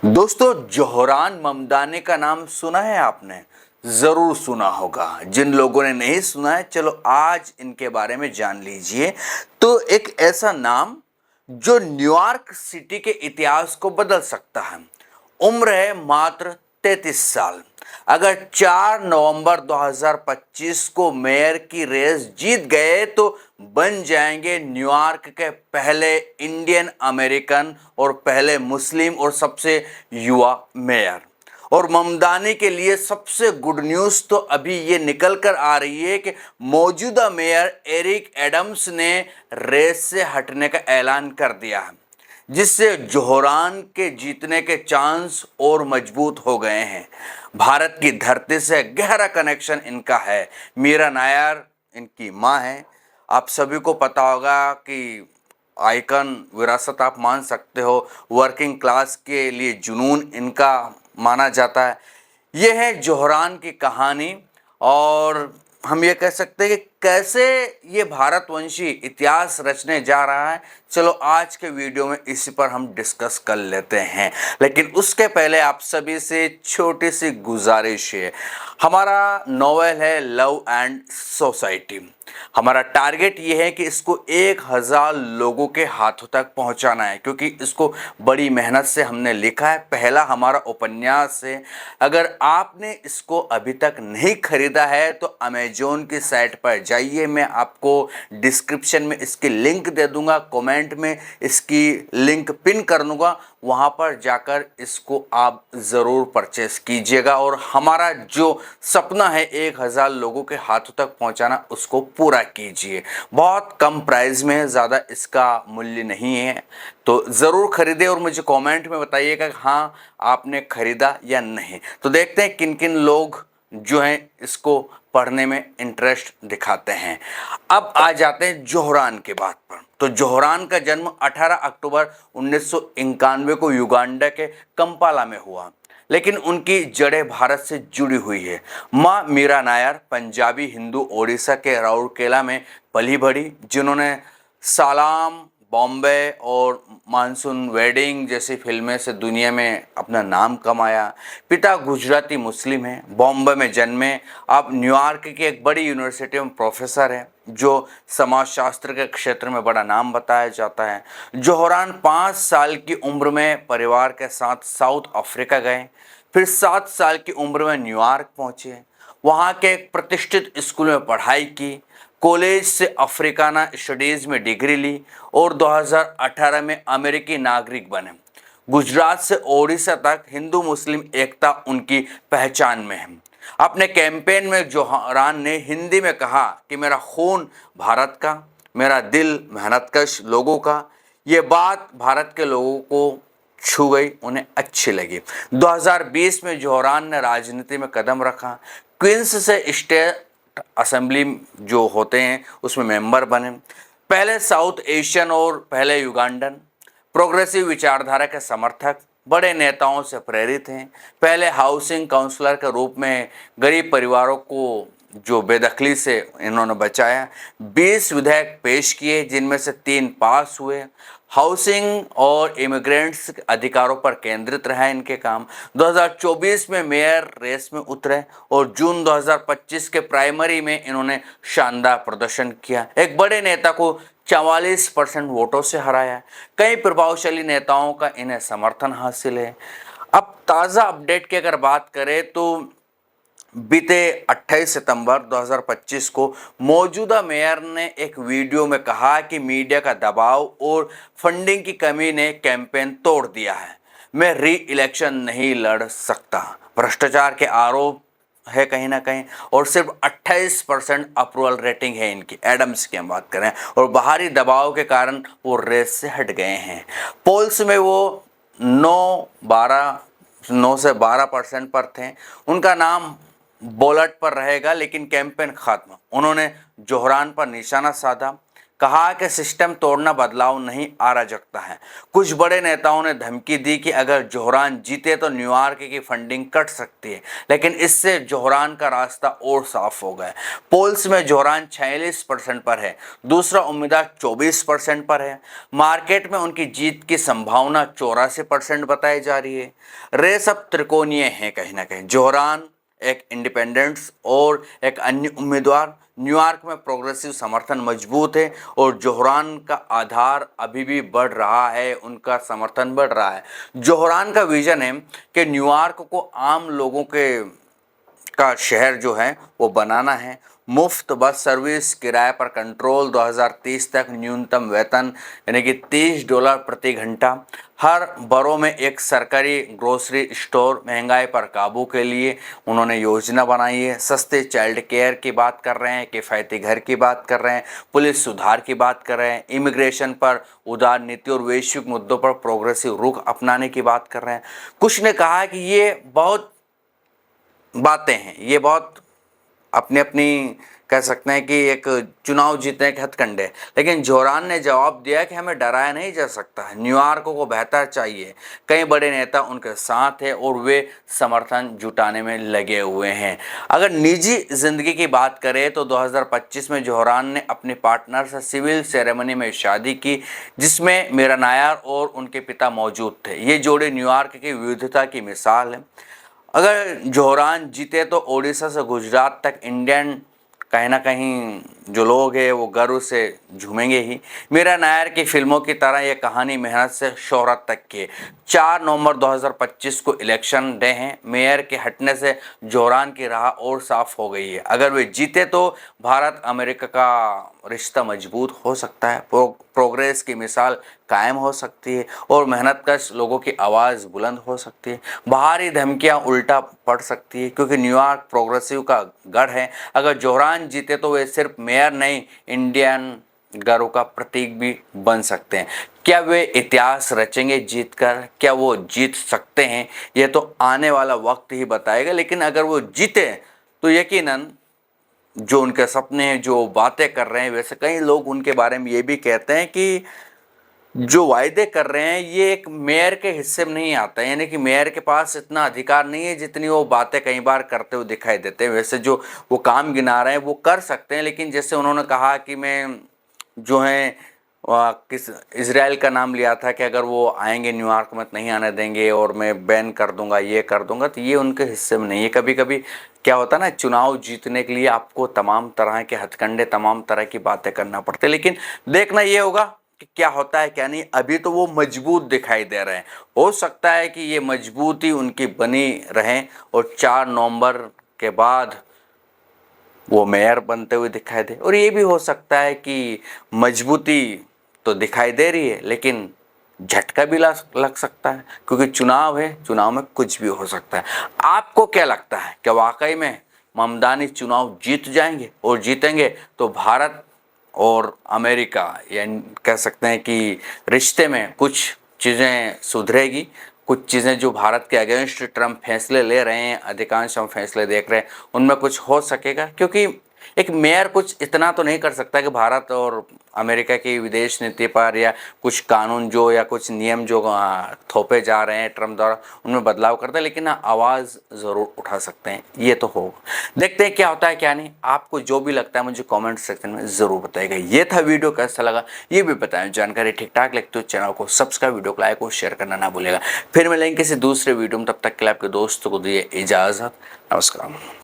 दोस्तों, जोहरान ममदानी का नाम सुना है आपने? जरूर सुना होगा। जिन लोगों ने नहीं सुना है, चलो आज इनके बारे में जान लीजिए। तो एक ऐसा नाम जो न्यूयॉर्क सिटी के इतिहास को बदल सकता है। उम्र है मात्र 33 साल। अगर 4 नवंबर 2025 को मेयर की रेस जीत गए तो बन जाएंगे न्यूयॉर्क के पहले इंडियन अमेरिकन और पहले मुस्लिम और सबसे युवा मेयर। और ममदानी के लिए सबसे गुड न्यूज़ तो अभी ये निकल कर आ रही है कि मौजूदा मेयर एरिक एडम्स ने रेस से हटने का ऐलान कर दिया है, जिससे जोहरान के जीतने के चांस और मजबूत हो गए हैं। भारत की धरती से गहरा कनेक्शन इनका है। मीरा नायर इनकी मां है। आप सभी को पता होगा कि आइकन विरासत आप मान सकते हो। वर्किंग क्लास के लिए जुनून इनका माना जाता है। यह है जोहरान की कहानी। और हम ये कह सकते हैं कि कैसे ये भारतवंशी इतिहास रचने जा रहा है। चलो आज के वीडियो में इसी पर हम डिस्कस कर लेते हैं। लेकिन उसके पहले आप सभी से छोटी सी गुजारिश है। हमारा नॉवेल है लव एंड सोसाइटी। हमारा टारगेट ये है कि इसको 1000 लोगों के हाथों तक पहुंचाना है, क्योंकि इसको बड़ी मेहनत से हमने लिखा है। पहला हमारा उपन्यास है। अगर आपने इसको अभी तक नहीं खरीदा है तो अमेजोन की साइट पर जाइए। मैं आपको डिस्क्रिप्शन में इसकी लिंक दे दूंगा, कमेंट में इसकी लिंक पिन कर दूंगा। वहां पर जाकर इसको आप ज़रूर परचेस कीजिएगा और हमारा जो सपना है 1000 लोगों के हाथों तक पहुंचाना, उसको पूरा कीजिए। बहुत कम प्राइस में है, ज़्यादा इसका मूल्य नहीं है। तो ज़रूर खरीदे और मुझे कमेंट में बताइएगा कि हाँ आपने खरीदा या नहीं। तो देखते हैं किन किन लोग जो हैं इसको पढ़ने में इंटरेस्ट दिखाते हैं। अब आ जाते हैं जोहरान के बात पर। तो जोहरान का जन्म 18 अक्टूबर 1991 को युगांडा के कंपाला में हुआ, लेकिन उनकी जड़ें भारत से जुड़ी हुई है। माँ मीरा नायर पंजाबी हिंदू ओडिशा के राउरकेला में पली बढ़ी, जिन्होंने सालाम, बॉम्बे और मानसून वेडिंग जैसी फिल्में से दुनिया में अपना नाम कमाया। पिता गुजराती मुस्लिम हैं, बॉम्बे में जन्मे। अब न्यूयॉर्क की एक बड़ी यूनिवर्सिटी में प्रोफेसर है, जो समाजशास्त्र के क्षेत्र में बड़ा नाम बताया जाता है। जोहरान 5 साल की उम्र में परिवार के साथ साउथ अफ्रीका गए, फिर 7 साल की उम्र में न्यूयॉर्क पहुंचे। वहाँ के एक प्रतिष्ठित स्कूल में पढ़ाई की, कॉलेज से अफ्रीकाना स्टडीज़ में डिग्री ली और 2018 में अमेरिकी नागरिक बने। गुजरात से ओडिशा तक हिंदू मुस्लिम एकता उनकी पहचान में है। अपने कैंपेन में जोहरान ने हिंदी में कहा कि मेरा खून भारत का, मेरा दिल मेहनतकश लोगों का। ये बात भारत के लोगों को छू गई, उन्हें अच्छी लगी। 2020 में जोहरान ने राजनीति में कदम रखा। क्वींस से स्टेट असेंबली जो होते हैं उसमें मेंबर बने। पहले साउथ एशियन और पहले युगांडन। प्रोग्रेसिव विचारधारा के समर्थक, बड़े नेताओं से प्रेरित हैं। पहले हाउसिंग काउंसलर के रूप में गरीब परिवारों को जो बेदखली से इन्होंने बचाया। 20 विधेयक पेश किए, जिनमें से 3 पास हुए। हाउसिंग और इमिग्रेंट्स अधिकारों पर केंद्रित रहा इनके काम। 2024 में मेयर रेस में उतरे और जून 2025 के प्राइमरी में इन्होंने शानदार प्रदर्शन किया। एक बड़े नेता को 44% वोटों से हराया। कई प्रभावशाली नेताओं का इन्हें समर्थन हासिल है। अब ताज़ा अपडेट की अगर बात करें तो बीते 28 सितंबर 2025 को मौजूदा मेयर ने एक वीडियो में कहा कि मीडिया का दबाव और फंडिंग की कमी ने कैंपेन तोड़ दिया है। मैं री इलेक्शन नहीं लड़ सकता। भ्रष्टाचार के आरोप है कहीं ना कहीं, और सिर्फ 28% अप्रूवल रेटिंग है इनकी। एडम्स की हम बात करें, और बाहरी दबाव के कारण वो रेस से हट गए हैं। पोल्स में वो 9 से 12% पर थे। उनका नाम बोलट पर रहेगा, लेकिन कैंपेन खत्म। उन्होंने जोहरान पर निशाना साधा। कहा कि सिस्टम तोड़ना बदलाव नहीं अराजकता है। कुछ बड़े नेताओं ने धमकी दी कि अगर जोहरान जीते तो न्यूयॉर्क की फंडिंग कट सकती है, लेकिन इससे जोहरान का रास्ता और साफ हो गया। पोल्स में जोहरान 46% पर है, दूसरा उम्मीदवार 24% पर है। मार्केट में उनकी जीत की संभावना 84% बताई जा रही है। रेस अब त्रिकोणीय है कहीं ना कहीं। जोहरान, एक इंडिपेंडेंट्स और एक अन्य उम्मीदवार। न्यूयॉर्क में प्रोग्रेसिव समर्थन मजबूत है और जोहरान का आधार अभी भी बढ़ रहा है, उनका समर्थन बढ़ रहा है। जोहरान का विजन है कि न्यूयॉर्क को आम लोगों के का शहर जो है वो बनाना है। मुफ्त बस सर्विस, किराए पर कंट्रोल, 2030 तक न्यूनतम वेतन यानी कि $30 प्रति घंटा, हर बरों में एक सरकारी ग्रोसरी स्टोर, महंगाई पर काबू के लिए उन्होंने योजना बनाई है। सस्ते चाइल्ड केयर की बात कर रहे हैं, किफ़ायती घर की बात कर रहे हैं, पुलिस सुधार की बात कर रहे हैं, इमिग्रेशन पर उदार नीति और वैश्विक मुद्दों पर प्रोग्रेसिव रुख अपनाने की बात कर रहे हैं। कुछ ने कहा कि ये बहुत बातें हैं, ये बहुत अपनी अपनी कह सकते हैं कि एक चुनाव जीतने के हथकंडे, लेकिन जोहरान ने जवाब दिया कि हमें डराया नहीं जा सकता है, न्यूयॉर्क को बेहतर चाहिए। कई बड़े नेता उनके साथ हैं और वे समर्थन जुटाने में लगे हुए हैं। अगर निजी जिंदगी की बात करें तो 2025 में जोहरान ने अपने पार्टनर से सिविल सेरेमनी में शादी की, जिसमें मीरा नायर और उनके पिता मौजूद थे। ये जोड़ी न्यूयॉर्क की विविधता की मिसाल है। अगर जोहरान जीते तो ओडिशा से गुजरात तक इंडियन कहीं ना कहीं जो लोग हैं वो गर्व से झूमेंगे ही। मीरा नायर की फिल्मों की तरह ये कहानी मेहनत से शोहरत तक की है। 4 नवंबर 2025 को इलेक्शन डे हैं। मेयर के हटने से जोहरान की राह और साफ हो गई है। अगर वे जीते तो भारत अमेरिका का रिश्ता मजबूत हो सकता है, प्रोग्रेस की मिसाल कायम हो सकती है और मेहनतकश लोगों की आवाज़ बुलंद हो सकती है। बाहरी धमकियां उल्टा पड़ सकती है क्योंकि न्यूयॉर्क प्रोग्रेसिव का गढ़ है। अगर जोहरान जीते तो वे सिर्फ मेयर नहीं, इंडियन गर्व का प्रतीक भी बन सकते हैं। क्या वे इतिहास रचेंगे जीतकर? क्या वो जीत सकते हैं? यह तो आने वाला वक्त ही बताएगा। लेकिन अगर वो जीते तो यकीनन जो उनके सपने हैं, जो बातें कर रहे हैं, वैसे कई लोग उनके बारे में ये भी कहते हैं कि जो वायदे कर रहे हैं ये एक मेयर के हिस्से में नहीं आता है, यानी कि मेयर के पास इतना अधिकार नहीं है जितनी वो बातें कई बार करते हुए दिखाई देते हैं। वैसे जो वो काम गिना रहे हैं वो कर सकते हैं, लेकिन जैसे उन्होंने कहा कि मैं जो है किस इजराइल का नाम लिया था कि अगर वो आएंगे न्यूयॉर्क में नहीं आने देंगे और मैं बैन कर दूंगा, ये कर दूंगा, तो ये उनके हिस्से में नहीं है। कभी कभी क्या होता है ना, चुनाव जीतने के लिए आपको तमाम तरह के हथकंडे, तमाम तरह की बातें करना पड़ते हैं, लेकिन देखना ये होगा कि क्या होता है क्या नहीं। अभी तो वो मजबूत दिखाई दे रहे हैं, हो सकता है कि ये मजबूती उनकी बनी रहे और 4 नवंबर के बाद वो मेयर बनते हुए दिखाई दे। और ये भी हो सकता है कि मजबूती तो दिखाई दे रही है लेकिन झटका भी लग सकता है, क्योंकि चुनाव है, चुनाव में कुछ भी हो सकता है। आपको क्या लगता है, क्या वाकई में ममदानी चुनाव जीत जाएंगे? और जीतेंगे तो भारत और अमेरिका यानी कह सकते हैं कि रिश्ते में कुछ चीज़ें सुधरेगी, कुछ चीज़ें जो भारत के अगेंस्ट ट्रम्प फैसले ले रहे हैं, अधिकांश हम फैसले देख रहे हैं, उनमें कुछ हो सकेगा। क्योंकि एक मेयर कुछ इतना तो नहीं कर सकता कि भारत और अमेरिका की विदेश नीति पर या कुछ कानून जो या कुछ नियम जो थोपे जा रहे हैं ट्रम्प द्वारा उनमें बदलाव करते हैं, लेकिन आवाज़ ज़रूर उठा सकते हैं। ये तो होगा, देखते हैं क्या होता है क्या नहीं। आपको जो भी लगता है मुझे कमेंट सेक्शन में ज़रूर बताइएगा। ये था वीडियो, कैसा लगा ये भी बताएं। जानकारी ठीक ठाक लगती हो चैनल को सब्सक्राइब, वीडियो को लाइक और शेयर करना ना भूलेगा। फिर मिलेंगे किसी दूसरे वीडियो में, तब तक के लिए आपके दोस्तों को दिए इजाज़त। नमस्कार।